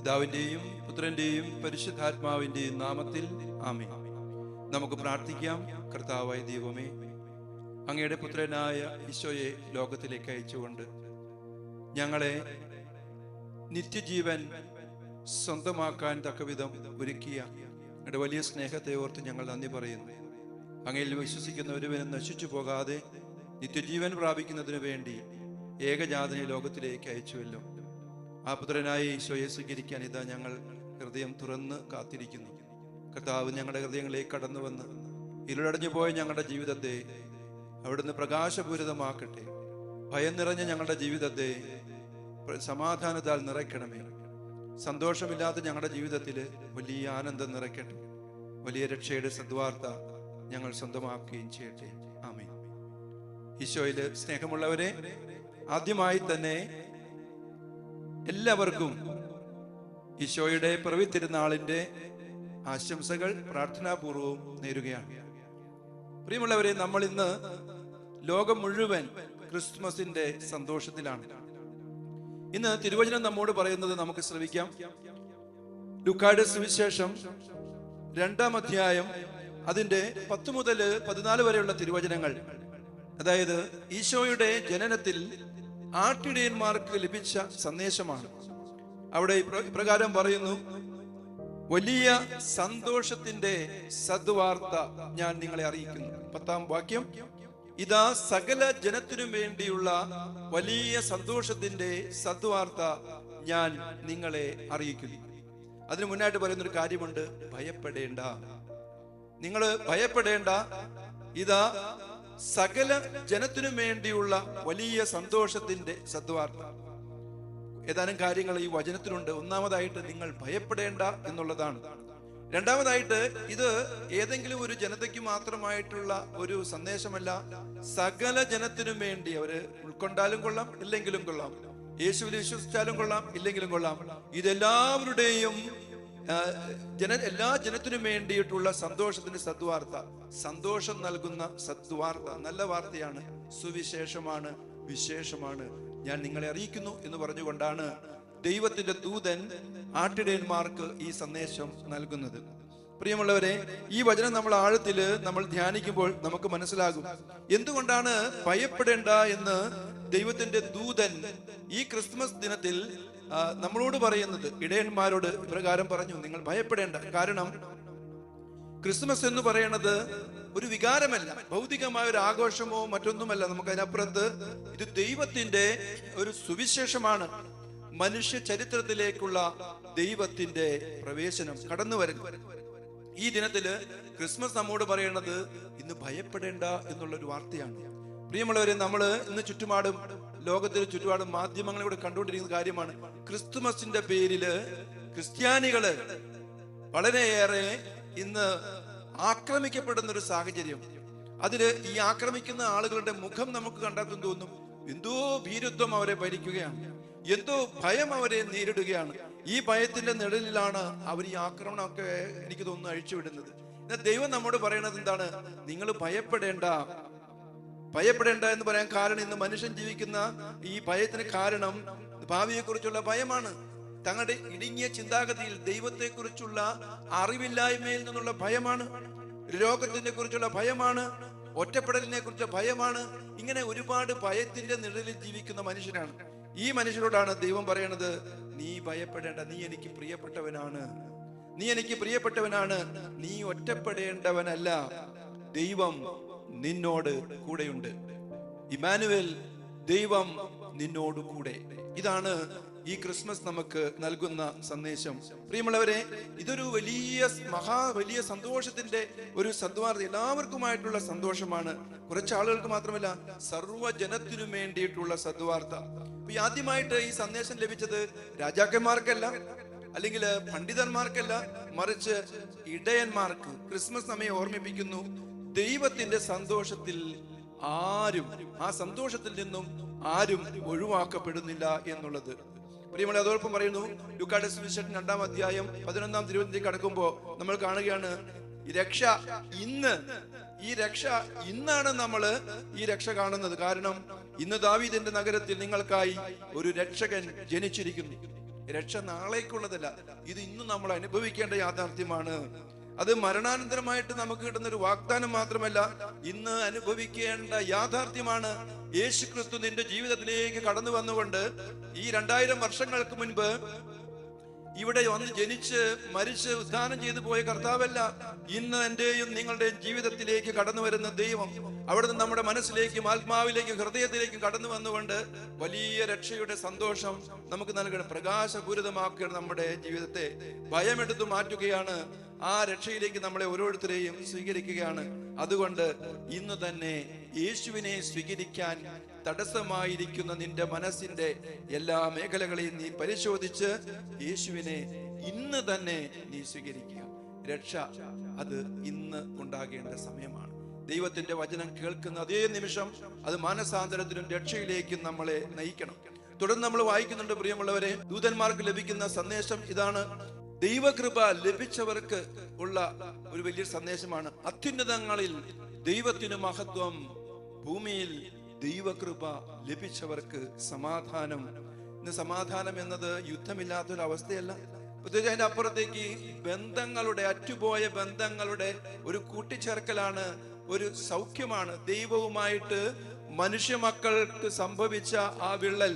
പിതാവിന്റെയും പുത്രന്റെയും പരിശുദ്ധാത്മാവിന്റെയും നാമത്തിൽ ആമേൻ. നമുക്ക് പ്രാർത്ഥിക്കാം. കർത്താവായ ദൈവമേ, അങ്ങയുടെ പുത്രനായ ഈശോയെ ലോകത്തിലേക്ക് അയച്ചുകൊണ്ട് ഞങ്ങളെ നിത്യജീവൻ സ്വന്തമാക്കാൻ തക്കവിധം ഒരുക്കിയ അങ്ങയുടെ വലിയ സ്നേഹത്തെ ഓർത്ത് ഞങ്ങൾ നന്ദി പറയുന്നു. അങ്ങയിൽ വിശ്വസിക്കുന്ന ഒരുവനും നശിച്ചു പോകാതെ നിത്യജീവൻ പ്രാപിക്കുന്നതിനു വേണ്ടി ഏകജാതനെ ലോകത്തിലേക്ക് അയച്ചുവല്ലോ. ആ പുത്രനായ ഈശോയെ സ്വീകരിക്കാൻ ഇതാ ഞങ്ങൾ ഹൃദയം തുറന്ന് കാത്തിരിക്കുന്നു. കർത്താവ് ഞങ്ങളുടെ ഹൃദയങ്ങളിലേക്ക് കടന്നു വന്ന് ഇരുളടഞ്ഞു പോയ ഞങ്ങളുടെ ജീവിതത്തെ അവിടുന്ന് പ്രകാശപൂരിതമാക്കട്ടെ. ഭയം നിറഞ്ഞ ഞങ്ങളുടെ ജീവിതത്തെ സമാധാനത്താൽ നിറയ്ക്കണമേ. സന്തോഷമില്ലാത്ത ഞങ്ങളുടെ ജീവിതത്തിൽ വലിയ ആനന്ദം നിറയ്ക്കട്ടെ. വലിയ രക്ഷയുടെ സദ്വാർത്ത ഞങ്ങൾ സ്വന്തമാക്കുകയും ചെയ്യട്ടെ. ആമേൻ. ഈശോയിൽ സ്നേഹമുള്ളവരെ, ആദ്യമായി തന്നെ എല്ലാവർക്കും ഈശോയുടെ പിറവി തിരുനാളിന്റെ ആശംസകൾ പ്രാർത്ഥനാപൂർവം നേരുകയാണ്. പ്രിയമുള്ളവരെ, നമ്മൾ ഇന്ന് ലോകം മുഴുവൻ ക്രിസ്മസിന്റെ സന്തോഷത്തിലാണ്. ഇന്ന് തിരുവചനം നമ്മോട് പറയുന്നത് നമുക്ക് ശ്രവിക്കാം. ലൂക്കായുടെ സുവിശേഷം 2-ാം അധ്യായം അതിന്റെ 10 മുതൽ 14 വരെയുള്ള തിരുവചനങ്ങൾ, അതായത് ഈശോയുടെ ജനനത്തിൽ ആട്ടിടയന്മാർക്ക് ലഭിച്ച സന്ദേശമാണ്. അവിടെ ഇപ്രകാരം പറയുന്നു: വലിയ സന്തോഷത്തിന്റെ സദ്വാർത്ത ഞാൻ നിങ്ങളെ അറിയിക്കുന്നു. 10-ാം വാക്യം: ഇതാ സകല ജനത്തിനും വേണ്ടിയുള്ള വലിയ സന്തോഷത്തിന്റെ സദ്വാർത്ത ഞാൻ നിങ്ങളെ അറിയിക്കുന്നു. അതിനു മുന്നായിട്ട് പറയുന്നൊരു കാര്യമുണ്ട്: ഭയപ്പെടേണ്ട. നിങ്ങൾ ഭയപ്പെടേണ്ട. ഇതാ സകല ജനത്തിനു വേണ്ടിയുള്ള വലിയ സന്തോഷത്തിന്റെ സദ്വാർത്ത. ഏതാനും കാര്യങ്ങൾ ഈ വചനത്തിലുണ്ട്. ഒന്നാമതായിട്ട് നിങ്ങൾ ഭയപ്പെടേണ്ട എന്നുള്ളതാണ്. രണ്ടാമതായിട്ട് ഇത് ഏതെങ്കിലും ഒരു ജനതയ്ക്ക് മാത്രമായിട്ടുള്ള ഒരു സന്ദേശമല്ല, സകല ജനത്തിനും വേണ്ടി. അവര് ഉൾക്കൊണ്ടാലും കൊള്ളാം, ഇല്ലെങ്കിലും കൊള്ളാം. യേശുവിൽ വിശ്വസിച്ചാലും കൊള്ളാം, ഇല്ലെങ്കിലും കൊള്ളാം. ഇതെല്ലാവരുടെയും എല്ലാ ജനത്തിനും വേണ്ടിയിട്ടുള്ള സന്തോഷത്തിന്റെ സദ്വാർത്ത, സന്തോഷം നൽകുന്ന സദ്വാർത്ത, നല്ല വാർത്തയാണ്, സുവിശേഷമാണ്, വിശേഷമാണ്. ഞാൻ നിങ്ങളെ അറിയിക്കുന്നു എന്ന് പറഞ്ഞുകൊണ്ടാണ് ദൈവത്തിന്റെ ദൂതൻ ആട്ടിടയന്മാർക്ക് ഈ സന്ദേശം നൽകുന്നത്. പ്രിയമുള്ളവരെ, ഈ വചനം നമ്മൾ ആഴത്തില് നമ്മൾ ധ്യാനിക്കുമ്പോൾ നമുക്ക് മനസ്സിലാകും എന്തുകൊണ്ടാണ് ഭയപ്പെടേണ്ട എന്ന് ദൈവത്തിന്റെ ദൂതൻ ഈ ക്രിസ്മസ് ദിനത്തിൽ നമ്മളോട് പറയുന്നത്. ഇടയന്മാരോട് ഇപ്രകാരം പറഞ്ഞു: നിങ്ങൾ ഭയപ്പെടേണ്ട. കാരണം ക്രിസ്മസ് എന്ന് പറയുന്നത് ഒരു വികാരമല്ല, ഭൗതികമായ ഒരു ആഘോഷമോ മറ്റൊന്നുമല്ല. നമുക്ക് അതിനപ്പുറത്ത് ഇത് ദൈവത്തിന്റെ ഒരു സുവിശേഷമാണ്. മനുഷ്യ ചരിത്രത്തിലേക്കുള്ള ദൈവത്തിന്റെ പ്രവേശനം, കടന്നുവരൽ. ഈ ദിനത്തില് ക്രിസ്മസ് നമ്മോട് പറയുന്നത് ഇന്ന് ഭയപ്പെടേണ്ട എന്നുള്ളൊരു വാർത്തയാണ്. പ്രിയമുള്ളവരെ, നമ്മള് ഇന്ന് ചുറ്റുപാടും, ലോകത്തിന് ചുറ്റുപാടും മാധ്യമങ്ങളിലൂടെ കണ്ടുകൊണ്ടിരിക്കുന്ന കാര്യമാണ്. ക്രിസ്തുമസിന്റെ പേരില് ക്രിസ്ത്യാനികള് വളരെയേറെ ഇന്ന് ആക്രമിക്കപ്പെടുന്ന ഒരു സാഹചര്യം. അതില് ഈ ആക്രമിക്കുന്ന ആളുകളുടെ മുഖം നമുക്ക് കണ്ടാൽ തോന്നും എന്തോ ഭീരുത്വം അവരെ ഭരിക്കുകയാണ്, എന്തോ ഭയം അവരെ നേരിടുകയാണ്. ഈ ഭയത്തിന്റെ നിഴലിലാണ് അവർ ഈ ആക്രമണമൊക്കെ എനിക്ക് തോന്നുന്നു അഴിച്ചുവിടുന്നത്. എന്നാൽ ദൈവം നമ്മോട് പറയണത് എന്താണ്? നിങ്ങൾ ഭയപ്പെടേണ്ട. ഭയപ്പെടേണ്ട എന്ന് പറയാൻ കാരണം, ഇന്ന് മനുഷ്യൻ ജീവിക്കുന്ന ഈ ഭയത്തിന് കാരണം ഭാവിയെ കുറിച്ചുള്ള ഭയമാണ്. തങ്ങളുടെ ഇടുങ്ങിയ ചിന്താഗതിയിൽ ദൈവത്തെ കുറിച്ചുള്ള അറിവില്ലായ്മയിൽ നിന്നുള്ള ഭയമാണ്, രോഗത്തിനെ കുറിച്ചുള്ള ഭയമാണ്, ഒറ്റപ്പെടലിനെ കുറിച്ചുള്ള ഭയമാണ്. ഇങ്ങനെ ഒരുപാട് ഭയത്തിന്റെ നിഴലിൽ ജീവിക്കുന്ന മനുഷ്യരാണ്. ഈ മനുഷ്യരോടാണ് ദൈവം പറയണത്: നീ ഭയപ്പെടേണ്ട, നീ എനിക്ക് പ്രിയപ്പെട്ടവനാണ്, നീ എനിക്ക് പ്രിയപ്പെട്ടവനാണ്, നീ ഒറ്റപ്പെടേണ്ടവനല്ല, ദൈവം നിന്നോട് കൂടെയുണ്ട്. ഇമ്മാനുവേൽ, ദൈവം നിന്നോട് കൂടെ. ഇതാണ് ഈ ക്രിസ്മസ് നമുക്ക് നൽകുന്ന സന്ദേശം. പ്രിയമുള്ളവരെ, ഇതൊരു വലിയ സന്തോഷത്തിന്റെ ഒരു സദ്വാർത്ത, എല്ലാവർക്കുമായിട്ടുള്ള സന്തോഷമാണ്. കുറച്ചാളുകൾക്ക് മാത്രമല്ല, സർവ്വജനത്തിനും വേണ്ടിയിട്ടുള്ള സദ്വാർത്ത. ഈ ആദ്യമായിട്ട് ഈ സന്ദേശം ലഭിച്ചത് രാജാക്കന്മാർക്കല്ല, അല്ലെങ്കിൽ പണ്ഡിതന്മാർക്കല്ല, മറിച്ച് ഇടയന്മാർക്ക്. ക്രിസ്മസ് നമ്മെ ഓർമ്മിപ്പിക്കുന്നു ദൈവത്തിന്റെ സന്തോഷത്തിൽ ആരും, ആ സന്തോഷത്തിൽ നിന്നും ആരും ഒഴിവാക്കപ്പെടുന്നില്ല എന്നുള്ളത്. പ്രിയമുള്ള, അതോടൊപ്പം പറയുന്നു ലൂക്കായുടെ സുവിശേഷം 2-ാം അധ്യായം 11-ാം തിരുവചനത്തിലേക്ക് കടക്കുമ്പോൾ നമ്മൾ കാണുകയാണ് ഈ രക്ഷ ഇന്നാണ് നമ്മൾ ഈ രക്ഷ കാണുന്നത്. കാരണം ഇന്ന് ദാവീദിന്റെ നഗരത്തിൽ നിങ്ങൾക്കായി ഒരു രക്ഷകൻ ജനിച്ചിരിക്കുന്നു. രക്ഷ നാളേക്കുള്ളതല്ല, ഇത് ഇന്ന് നമ്മൾ അനുഭവിക്കേണ്ട യാഥാർത്ഥ്യമാണ്. അത് മരണാനന്തരമായിട്ട് നമുക്ക് കിട്ടുന്ന ഒരു വാഗ്ദാനം മാത്രമല്ല, ഇന്ന് അനുഭവിക്കേണ്ട യാഥാർത്ഥ്യമാണ്. യേശു ക്രിസ്തു നിന്റെ ജീവിതത്തിലേക്ക് കടന്നു വന്നുകൊണ്ട് ഈ 2000 വർഷങ്ങൾക്ക് മുൻപ് ഇവിടെ വന്ന് ജനിച്ച് മരിച്ച് ഉദ്ധാനം ചെയ്തു പോയ കർത്താവല്ല, ഇന്ന് എന്റെയും നിങ്ങളുടെയും ജീവിതത്തിലേക്ക് കടന്നു വരുന്ന ദൈവം. അവിടുന്ന് നമ്മുടെ മനസ്സിലേക്കും ആത്മാവിലേക്കും ഹൃദയത്തിലേക്കും കടന്നു വന്നുകൊണ്ട് വലിയ രക്ഷയുടെ സന്തോഷം നമുക്ക് നൽകണം, പ്രകാശപൂരിതമാക്കുകയാണ് നമ്മുടെ ജീവിതത്തെ, ഭയമെടുത്തു മാറ്റുകയാണ്. ആ രക്ഷയിലേക്ക് നമ്മളെ ഓരോരുത്തരെയും സ്വീകരിക്കുകയാണ്. അതുകൊണ്ട് ഇന്ന് തന്നെ യേശുവിനെ സ്വീകരിക്കാൻ തടസ്സമായിരിക്കുന്ന നിന്റെ മനസ്സിന്റെ എല്ലാ മേഖലകളെയും നീ പരിശോധിച്ച് യേശുവിനെ ഇന്ന് തന്നെ നീ സ്വീകരിക്കുക. രക്ഷ അത് ഇന്ന് ഉണ്ടാകേണ്ട സമയമാണ്. ദൈവത്തിന്റെ വചനം കേൾക്കുന്ന അതേ നിമിഷം അത് മാനസാന്തരത്തിനും രക്ഷയിലേക്കും നമ്മളെ നയിക്കണം. തുടർന്ന് നമ്മൾ വായിക്കുന്നുണ്ട്, പ്രിയമുള്ളവരെ, ദൂതന്മാർക്ക് ലഭിക്കുന്ന സന്ദേശം ഇതാണ്. ദൈവകൃപ ലഭിച്ചവർക്ക് ഉള്ള ഒരു വലിയ സന്ദേശമാണ്. അത്യുന്നതങ്ങളിൽ ദൈവത്തിന് മഹത്വം, ഭൂമിയിൽ ദൈവകൃപ ലഭിച്ചവർക്ക് സമാധാനം. ഇന്ന് സമാധാനം എന്നത് യുദ്ധമില്ലാത്തൊരവസ്ഥയല്ല, പ്രത്യേകിച്ച് അതിന്റെ അപ്പുറത്തേക്ക് ബന്ധങ്ങളുടെ, അറ്റുപോയ ബന്ധങ്ങളുടെ ഒരു കൂട്ടിച്ചേർക്കലാണ്, ഒരു സൗഖ്യമാണ്. ദൈവവുമായിട്ട് മനുഷ്യ മക്കൾക്ക് സംഭവിച്ച ആ വിള്ളൽ,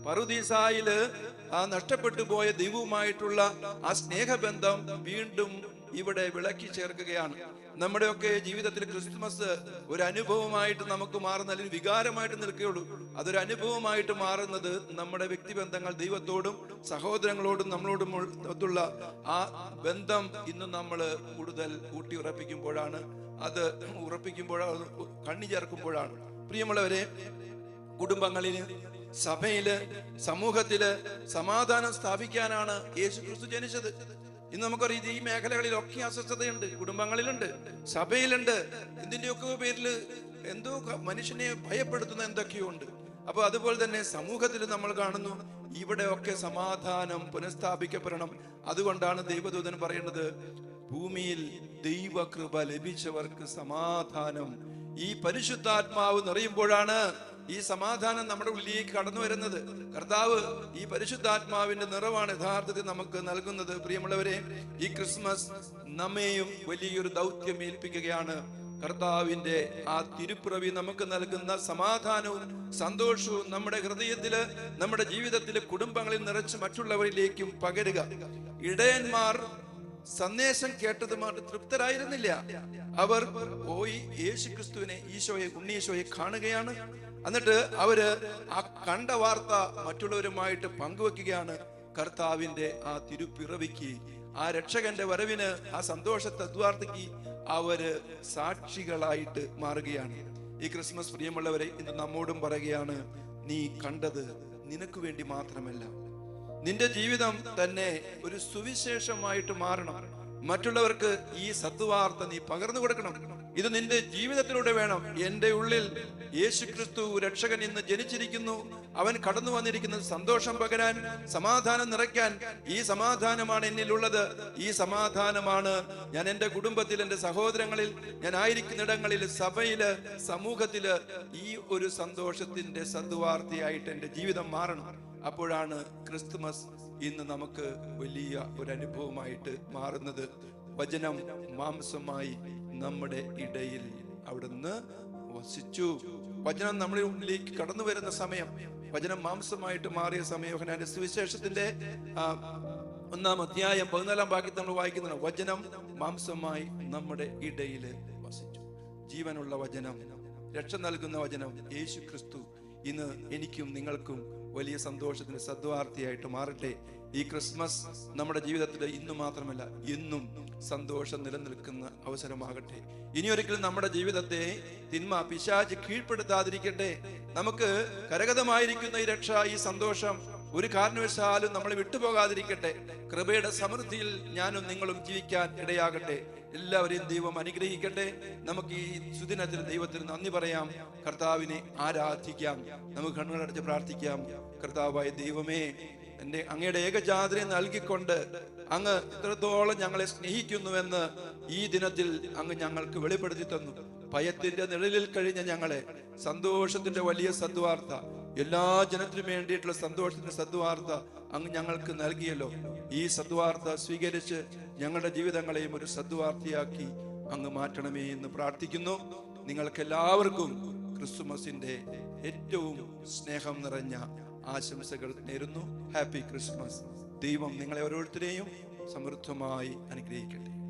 പറുദീസായില് ആ നഷ്ടപ്പെട്ടു പോയ ദൈവവുമായിട്ടുള്ള ആ സ്നേഹബന്ധം വീണ്ടും ഇവിടെ വിളക്കി ചേർക്കുകയാണ്. നമ്മുടെയൊക്കെ ജീവിതത്തിൽ ക്രിസ്തുമസ് ഒരു അനുഭവമായിട്ട് നമുക്ക് മാറുന്ന, അല്ലെങ്കിൽ വികാരമായിട്ട് നിൽക്കുകയുള്ളൂ. അതൊരു അനുഭവമായിട്ട് മാറുന്നത് നമ്മുടെ വ്യക്തിബന്ധങ്ങൾ, ദൈവത്തോടും സഹോദരങ്ങളോടും നമ്മളോടും ഒത്തുള്ള ആ ബന്ധം ഇന്ന് നമ്മൾ കൂടുതൽ ഊട്ടി ഉറപ്പിക്കുമ്പോഴാണ്, അത് ഉറപ്പിക്കുമ്പോഴാണ്, കണ്ണി ചേർക്കുമ്പോഴാണ്. പ്രിയമുള്ളവരെ, കുടുംബങ്ങളില്, സഭയില്, സമൂഹത്തില് സമാധാനം സ്ഥാപിക്കാനാണ് യേശു ക്രിസ്തു ജനിച്ചത്. ഇന്ന് നമുക്കറിയാം, ഈ മേഖലകളിലൊക്കെ അസ്വസ്ഥതയുണ്ട്. കുടുംബങ്ങളിലുണ്ട്, സഭയിലുണ്ട്, ഇതിന്റെയൊക്കെ പേരില് എന്തോ മനുഷ്യനെ ഭയപ്പെടുത്തുന്ന എന്തൊക്കെയോ ഉണ്ട്. അപ്പൊ അതുപോലെ തന്നെ സമൂഹത്തിൽ നമ്മൾ കാണുന്നു, ഇവിടെയൊക്കെ സമാധാനം പുനഃസ്ഥാപിക്കപ്പെടണം. അതുകൊണ്ടാണ് ദൈവദൂതൻ പറയുന്നത്, ഭൂമിയിൽ ദൈവകൃപ ലഭിച്ചവർക്ക് സമാധാനം. ഈ പരിശുദ്ധാത്മാവ് നിറയുമ്പോഴാണ് ഈ സമാധാനം നമ്മുടെ ഉള്ളിലേക്ക് കടന്നു വരുന്നത്. കർത്താവ് ഈ പരിശുദ്ധാത്മാവിന്റെ നിറവാണ് യഥാർത്ഥത്തിൽ നമുക്ക് നൽകുന്നത്. പ്രിയമുള്ളവരെ, ഈ ക്രിസ്മസ് നമ്മെയും വലിയൊരു ദൗത്യം ഏൽപ്പിക്കുകയാണ്. കർത്താവിന്റെ ആ തിരുപ്പിറവി നമുക്ക് നൽകുന്ന സമാധാനവും സന്തോഷവും നമ്മുടെ ഹൃദയത്തില്, നമ്മുടെ ജീവിതത്തില്, കുടുംബങ്ങളിൽ നിറച്ച് മറ്റുള്ളവരിലേക്കും പകരുക. ഇടയന്മാർ സന്ദേശം കേട്ടതുമായിട്ട് തൃപ്തരായിരുന്നില്ല. അവർ പോയി യേശു ക്രിസ്തുവിനെ, ഈശോയെ, ഉണ്ണീശോയെ കാണുകയാണ്. എന്നിട്ട് അവര് ആ കണ്ട വാർത്ത മറ്റുള്ളവരുമായിട്ട് പങ്കുവെക്കുകയാണ്. കർത്താവിന്റെ ആ തിരുപ്പിറവിക്ക്, ആ രക്ഷകന്റെ വരവിന്, ആ സന്തോഷത്തെ ദ്വാർത്തയ്ക്ക് അവര് സാക്ഷികളായിട്ട് മാറുകയാണ്. ഈ ക്രിസ്മസ്, പ്രിയമുള്ളവരെ, ഇന്ന് നമ്മോടും പറയുകയാണ്, നീ കണ്ടത് നിനക്ക് വേണ്ടി മാത്രമല്ല, നിന്റെ ജീവിതം തന്നെ ഒരു സുവിശേഷമായിട്ട് മാറണം. മറ്റുള്ളവർക്ക് ഈ സത്വാർത്ത നീ പകർന്നു കൊടുക്കണം. ഇത് നിന്റെ ജീവിതത്തിലൂടെ വേണം. എന്റെ ഉള്ളിൽ യേശു ക്രിസ്തു രക്ഷകൻ ഇന്ന് ജനിച്ചിരിക്കുന്നു. അവൻ കടന്നു വന്നിരിക്കുന്നത് സന്തോഷം പകരാൻ, സമാധാനം നിറയ്ക്കാൻ. ഈ സമാധാനമാണ് എന്നിലുള്ളത്. ഈ സമാധാനമാണ് ഞാൻ എൻ്റെ കുടുംബത്തിൽ, എൻ്റെ സഹോദരങ്ങളിൽ, ഞാൻ ആയിരിക്കുന്നിടങ്ങളിൽ, സഭയില്, സമൂഹത്തില് ഈ ഒരു സന്തോഷത്തിന്റെ സദ്വാർത്തയായിട്ട് എൻ്റെ ജീവിതം മാറണം. അപ്പോഴാണ് ക്രിസ്തുമസ് ഇന്ന് നമുക്ക് വലിയ ഒരു അനുഭവമായിട്ട് മാറുന്നത്. വചനം മാംസമായി നമ്മുടെ ഇടയിൽ അവിടുന്ന് വസിച്ചു. വചനം നമ്മുടെ ഉള്ളിലേക്ക് കടന്നു വരുന്ന സമയം, വചനം മാംസമായിട്ട് മാറിയ സമയം, യോഹന്നാന്റെ സുവിശേഷത്തിന്റെ 1-ാം അധ്യായം 14-ാം വാക്യത്തിൽ നമ്മൾ വായിക്കുന്നതാണ്, വചനം മാംസമായി നമ്മുടെ ഇടയിൽ വസിച്ചു. ജീവനുള്ള വചനം, രക്ഷ നൽകുന്ന വചനം യേശു ക്രിസ്തു ഇന്ന് എനിക്കും നിങ്ങൾക്കും വലിയ സന്തോഷത്തിന് സദ്വാർത്തയായിട്ട് മാറട്ടെ. ഈ ക്രിസ്മസ് നമ്മുടെ ജീവിതത്തിൽ ഇന്നു മാത്രമല്ല എന്നും സന്തോഷം നിലനിൽക്കുന്ന അവസരമാകട്ടെ. ഇനിയൊരിക്കലും നമ്മുടെ ജീവിതത്തെ തിന്മ, പിശാച് കീഴ്പ്പെടുത്താതിരിക്കട്ടെ. നമുക്ക് കരഗതമായിരിക്കുന്ന ഈ രക്ഷ, ഈ സന്തോഷം ഒരു കാരണവശാലും നമ്മളെ വിട്ടുപോകാതിരിക്കട്ടെ. കൃപയുടെ സമൃദ്ധിയിൽ ഞാനും നിങ്ങളും ജീവിക്കാൻ ഇടയാകട്ടെ. എല്ലാവരെയും ദൈവം അനുഗ്രഹിക്കട്ടെ. നമുക്ക് ഈ സുദിനത്തിൽ ദൈവത്തിന് നന്ദി പറയാം, കർത്താവിനെ ആരാധിക്കാം. നമുക്ക് കണ്ണുകളടച്ച് പ്രാർത്ഥിക്കാം. കർത്താവായ ദൈവമേ, അങ്ങയുടെ ഏകജാതനെ നൽകിക്കൊണ്ട് അങ്ങ് ഇത്രത്തോളം ഞങ്ങളെ സ്നേഹിക്കുന്നുവെന്ന് ഈ ദിനത്തിൽ അങ്ങ് ഞങ്ങൾക്ക് വെളിപ്പെടുത്തി തന്നു. ഭയത്തിന്റെ നിഴലിൽ കഴിഞ്ഞ ഞങ്ങളെ സന്തോഷത്തിന്റെ വലിയ സദ്വാർത്ത എല്ലാ ജനത്തിനും വേണ്ടിയിട്ടുള്ള സന്തോഷത്തിന്റെ സദ്വാർത്ത അങ്ങ് ഞങ്ങൾക്ക് നൽകിയല്ലോ. ഈ സദ്വാർത്ത സ്വീകരിച്ച് ഞങ്ങളുടെ ജീവിതങ്ങളെയും ഒരു സദ്വാർത്തയാക്കി അങ്ങ് മാറ്റണമേ എന്ന് പ്രാർത്ഥിക്കുന്നു. നിങ്ങൾക്ക് എല്ലാവർക്കും ക്രിസ്തുമസിന്റെ ഏറ്റവും സ്നേഹം നിറഞ്ഞ ആശംസകൾ നേരുന്നു. Happy Christmas. ദൈവം നിങ്ങളെ ഓരോരുത്തരെയും സമൃദ്ധമായി അനുഗ്രഹിക്കട്ടെ.